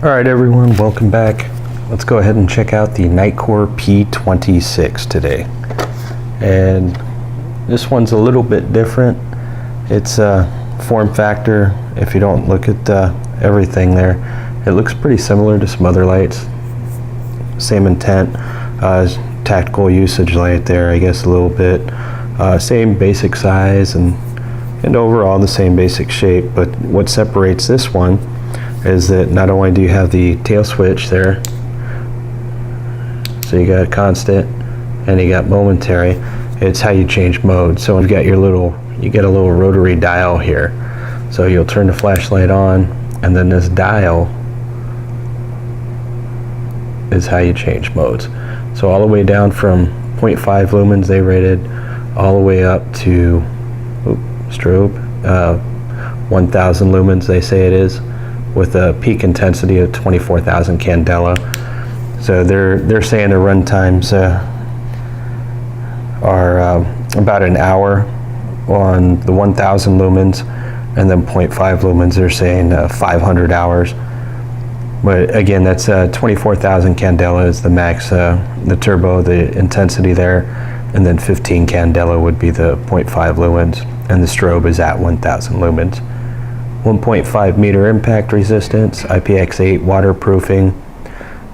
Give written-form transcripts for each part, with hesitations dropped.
Alright everyone, welcome back. Let's go ahead and check out the Nitecore P26 today. And this one's a little bit different. It's form factor. If you don't look at everything there, it looks pretty similar to some other lights. Same intent, tactical usage light there, I guess a little bit. Same basic size and overall the same basic shape, but what separates this one is that not only do you have the tail switch there, so you got constant and you got momentary, it's how you change mode. So you get a little rotary dial here. So you'll turn the flashlight on, and then this dial is how you change modes. So all the way down from 0.5 lumens they rated, all the way up to strobe, 1000 lumens they say it is, with a peak intensity of 24,000 candela. So they're saying the run times are about an hour on the 1000 lumens, and then 0.5 lumens they're saying 500 hours. But again, that's 24,000 candela is the max, the turbo, the intensity there, and then 15 candela would be the 0.5 lumens, and the strobe is at 1000 lumens. 1.5 meter impact resistance, IPX8 waterproofing,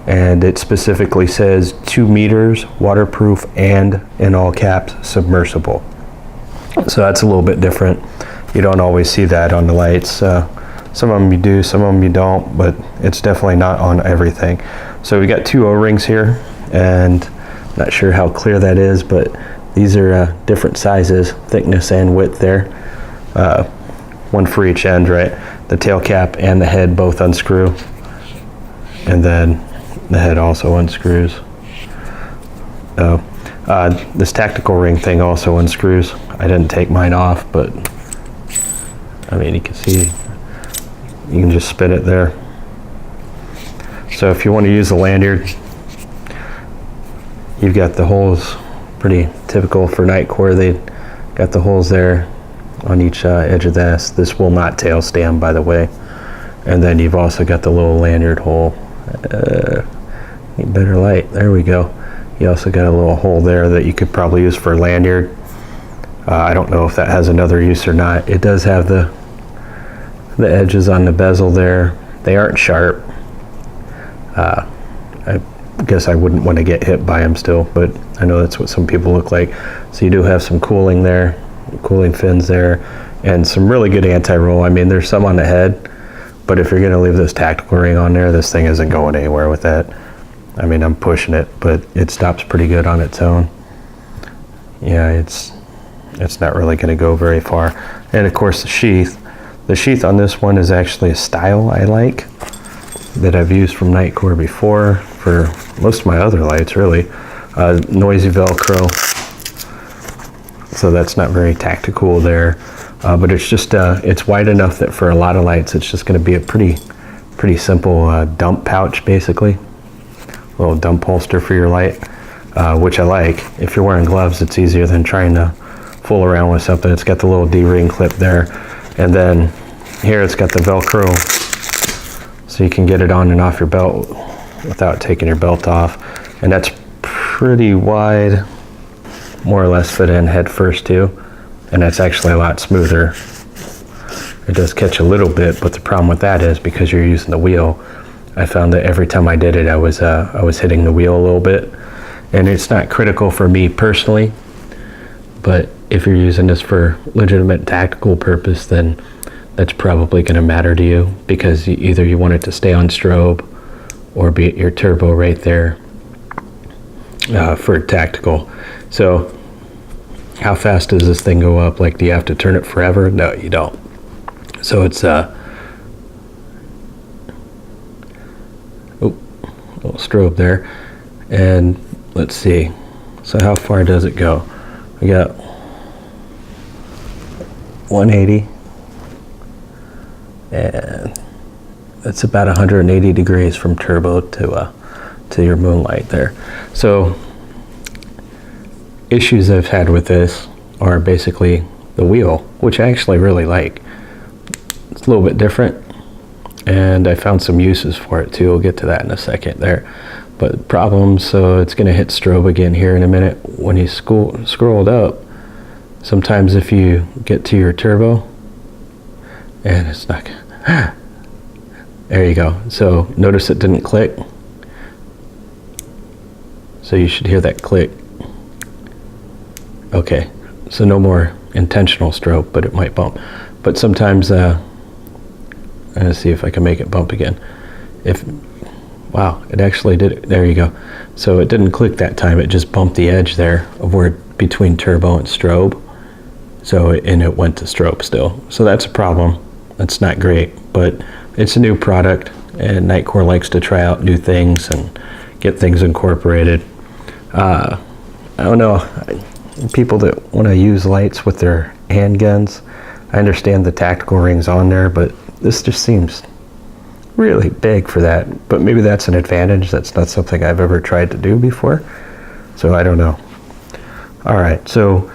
and it specifically says 2 meters waterproof and, in all caps, submersible. So that's a little bit different. You don't always see that on the lights. Some of them you do, some of them you don't, but it's definitely not on everything. So we got 2 O-rings here, and not sure how clear that is, but these are different sizes, thickness and width there. One for each end, right? The tail cap and the head both unscrew, and then the head also unscrews. This tactical ring thing also unscrews. I didn't take mine off, but I mean, you can see, you can just spin it there. So if you want to use the lanyard, you've got the holes, pretty typical for Nitecore. They got the holes there on each edge of this. This will not tail stand, by the way. And then you've also got the little lanyard hole. Need better light. There we go. You also got a little hole there that you could probably use for a lanyard. I don't know if that has another use or not. It does have the edges on the bezel there. They aren't sharp. I guess I wouldn't want to get hit by them still, but I know that's what some people look like. So you do have some cooling there, cooling fins there, and some really good anti-roll. I mean, there's some on the head, but if you're going to leave this tactical ring on there, this thing isn't going anywhere with that. I mean, I'm pushing it, but it stops pretty good on its own. Yeah, it's not really going to go very far. And of course, the sheath on this one is actually a style I like, that I've used from Nitecore before for most of my other lights, really. Noisy Velcro, so that's not very tactical there, but it's just it's wide enough that for a lot of lights it's just going to be a pretty simple dump pouch, basically, a little dump holster for your light, which I like. If you're wearing gloves, it's easier than trying to fool around with something. It's got the little D-ring clip there, and then here it's got the Velcro, so you can get it on and off your belt without taking your belt off, and that's pretty wide, more or less fit in head first too, and that's actually a lot smoother. It does catch a little bit, but the problem with that is because you're using the wheel, I found that every time I did it, I was hitting the wheel a little bit, and it's not critical for me personally, but if you're using this for legitimate tactical purpose, then that's probably going to matter to you, because either you want it to stay on strobe or be at your turbo right there for tactical. So how fast does this thing go up? Like, do you have to turn it forever? No, you don't. So it's little strobe there, and let's see, so how far does it go? We got 180, and it's about 180 degrees from turbo to your moonlight there. So issues I've had with this are basically the wheel, which I actually really like. It's a little bit different. and I found some uses for it too. We'll get to that in a second there. But problems, so it's going to hit strobe again here in a minute. When you scrolled up, sometimes if you get to your turbo, and it's not, there you go. So notice it didn't click. So you should hear that click. Okay, so no more intentional strobe, but it might bump. But sometimes, let's see if I can make it bump again. Wow, it actually did it. There you go. So it didn't click that time. It just bumped the edge there of where between turbo and strobe. So and it went to strobe still. So that's a problem. That's not great, but it's a new product, and Nitecore likes to try out new things and get things incorporated. I don't know, people that want to use lights with their handguns, I understand the tactical rings on there, but this just seems really big for that. But maybe that's an advantage. That's not something I've ever tried to do before, so I don't know. All right, so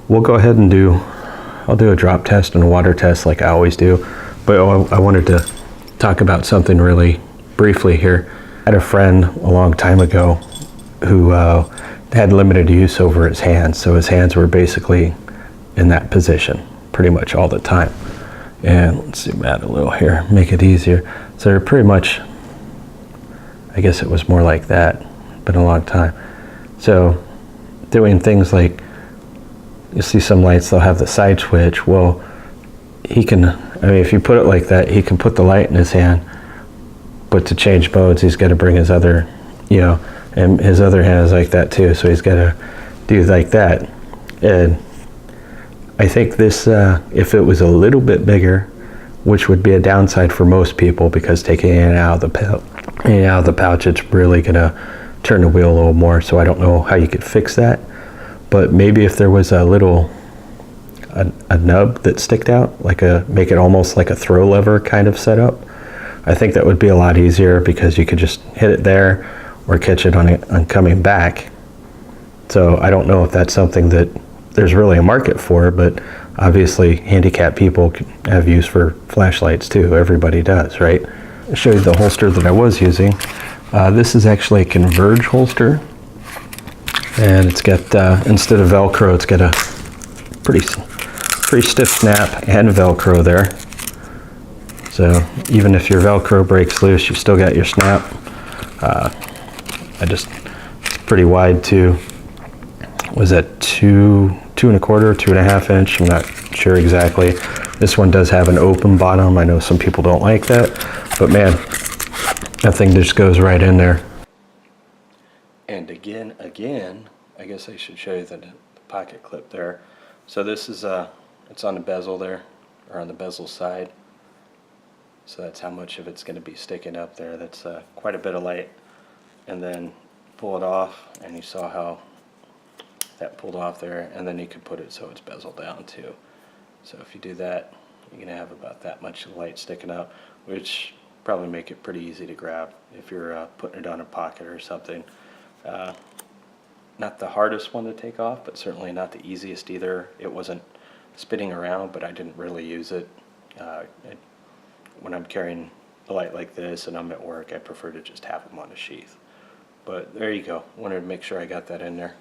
we'll go ahead and I'll do a drop test and a water test like I always do, but I wanted to talk about something really briefly here. I had a friend a long time ago who had limited use over his hands, so his hands were basically in that position pretty much all the time. And let's zoom out a little here, make it easier. So they're pretty much, I guess it was more like that, been a long time. So doing things like, you see some lights, they'll have the side switch. Well, if you put it like that, he can put the light in his hand, but to change modes, he's got to bring his other, and his other hand is like that too, so he's got to do like that. And I think this, if it was a little bit bigger, which would be a downside for most people, because taking it out of the pouch, it's really gonna turn the wheel a little more. So I don't know how you could fix that, but maybe if there was a nub that sticked out, make it almost like a throw lever kind of setup, I think that would be a lot easier, because you could just hit it there or catch it on coming back. So I don't know if that's something that there's really a market for, but obviously handicapped people have use for flashlights too. Everybody does, right? I'll show you the holster that I was using. This is actually a Converge holster, and it's got, instead of Velcro, it's got a pretty stiff snap and Velcro there. So even if your Velcro breaks loose, you still got your snap. It's pretty wide too. Was that 2.25, 2.5 inch? I'm not sure exactly. This one does have an open bottom. I know some people don't like that, but man, that thing just goes right in there. And again, I guess I should show you the pocket clip there. So this is, it's on the bezel there, or on the bezel side. So that's how much of it's going to be sticking up there. That's quite a bit of light. And then pull it off, and you saw how that pulled off there, and then you can put it so it's bezeled down too. So if you do that, you're going to have about that much light sticking out, which probably make it pretty easy to grab if you're putting it on a pocket or something. Not the hardest one to take off, but certainly not the easiest either. It wasn't spinning around, but I didn't really use it. When I'm carrying a light like this and I'm at work, I prefer to just have them on a sheath. But there you go. Wanted to make sure I got that in there.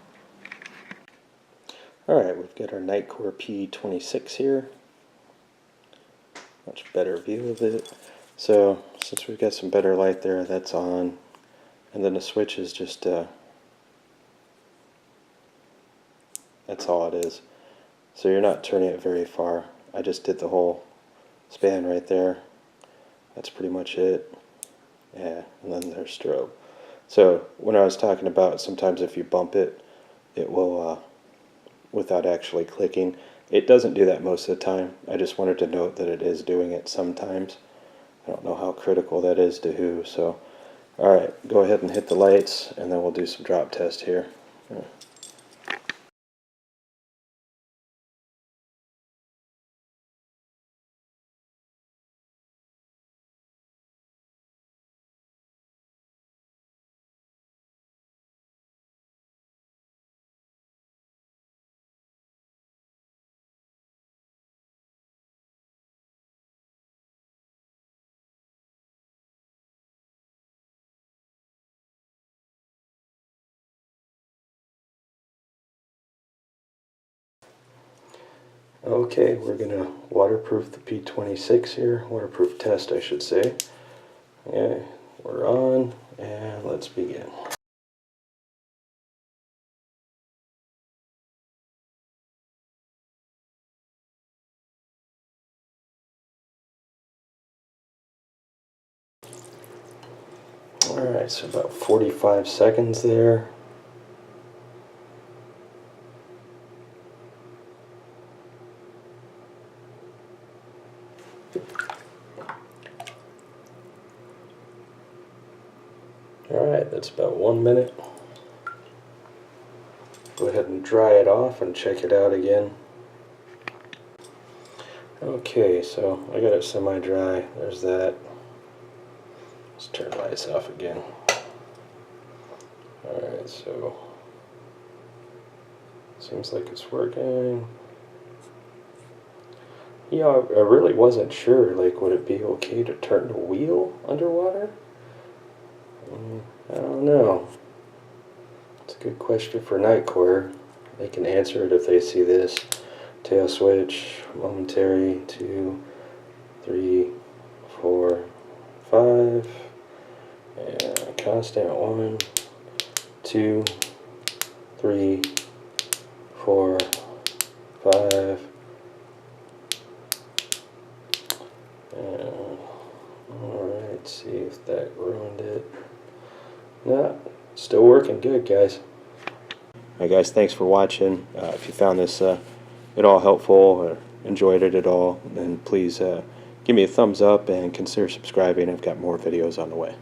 Alright, we've got our Nitecore P26 here. Much better view of it. So, since we've got some better light there, that's on. And then the switch is just, that's all it is. So you're not turning it very far. I just did the whole span right there. That's pretty much it. Yeah, and then there's strobe. So when I was talking about sometimes if you bump it, it will, without actually clicking. It doesn't do that most of the time. I just wanted to note that it is doing it sometimes. I don't know how critical that is to who. So, alright, go ahead and hit the lights, and then we'll do some drop test here. Okay, we're gonna waterproof the P26 here, waterproof test I should say. Yeah, we're on, and let's begin. Alright, so about 45 seconds there. Alright, that's about 1 minute. Go ahead and dry it off and check it out again. Okay, so I got it semi-dry. There's that. Let's turn the lights off again. Alright, so seems like it's working. Yeah, I really wasn't sure, like, would it be okay to turn the wheel underwater? I don't know. It's a good question for Nitecore. They can answer it if they see this. Tail switch, momentary, 2, 3, 4, 5, and constant 1, 2, 3, 4, 5, and alright, see if that ruined it. No, still working good, guys. Alright guys, thanks for watching. If you found this at all helpful or enjoyed it at all, then please give me a thumbs up and consider subscribing. I've got more videos on the way.